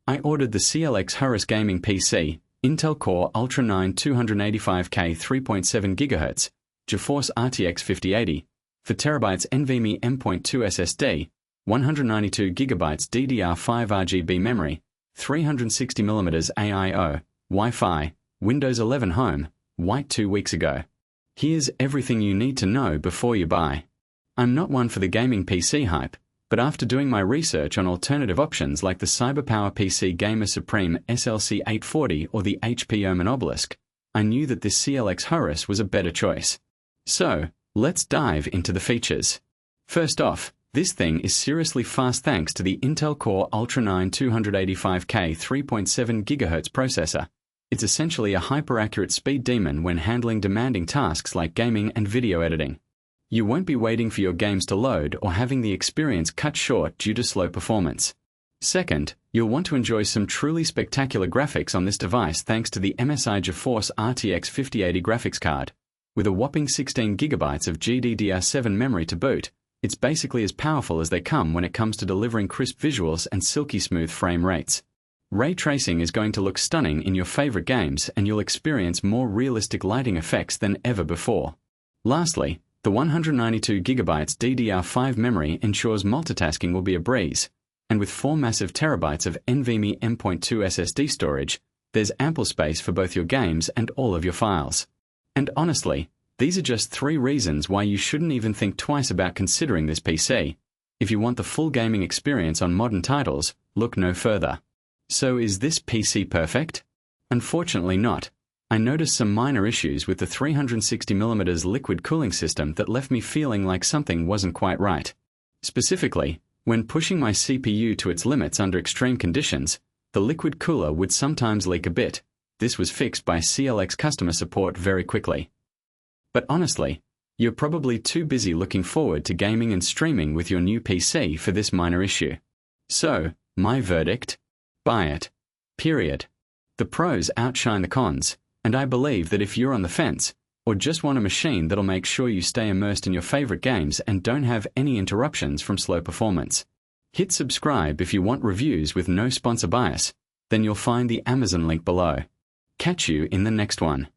I ordered the CLX Horus gaming PC, Intel Core Ultra 9 285K 3.7 GHz, GeForce RTX 5080, 4TB NVMe M.2 SSD, 192GB DDR5 RGB memory, 360mm AIO, Wi-Fi, Windows 11 Home, white 2 weeks ago. Here's everything you need to know before you buy. I'm not one for the gaming PC hype, but after doing my research on alternative options like the CyberPower PC Gamer Supreme SLC 840 or the HP Omen Obelisk, I knew that this CLX Horus was a better choice. So, let's dive into the features. First off, this thing is seriously fast thanks to the Intel Core Ultra 9 285K 3.7 GHz processor. It's essentially a hyper-accurate speed demon when handling demanding tasks like gaming and video editing. You won't be waiting for your games to load or having the experience cut short due to slow performance. Second, you'll want to enjoy some truly spectacular graphics on this device thanks to the MSI GeForce RTX 5080 graphics card. With a whopping 16GB of GDDR7 memory to boot, it's basically as powerful as they come when it comes to delivering crisp visuals and silky smooth frame rates. Ray tracing is going to look stunning in your favorite games, and you'll experience more realistic lighting effects than ever before. Lastly, the 192GB DDR5 memory ensures multitasking will be a breeze, and with 4 massive terabytes of NVMe M.2 SSD storage, there's ample space for both your games and all of your files. And honestly, these are just 3 reasons why you shouldn't even think twice about considering this PC. If you want the full gaming experience on modern titles, look no further. So is this PC perfect? Unfortunately not. I noticed some minor issues with the 360mm liquid cooling system that left me feeling like something wasn't quite right. Specifically, when pushing my CPU to its limits under extreme conditions, the liquid cooler would sometimes leak a bit. This was fixed by CLX customer support very quickly. But honestly, you're probably too busy looking forward to gaming and streaming with your new PC for this minor issue. So, my verdict? Buy it. Period. The pros outshine the cons, and I believe that if you're on the fence, or just want a machine that'll make sure you stay immersed in your favorite games and don't have any interruptions from slow performance. Hit subscribe if you want reviews with no sponsor bias, then you'll find the Amazon link below. Catch you in the next one.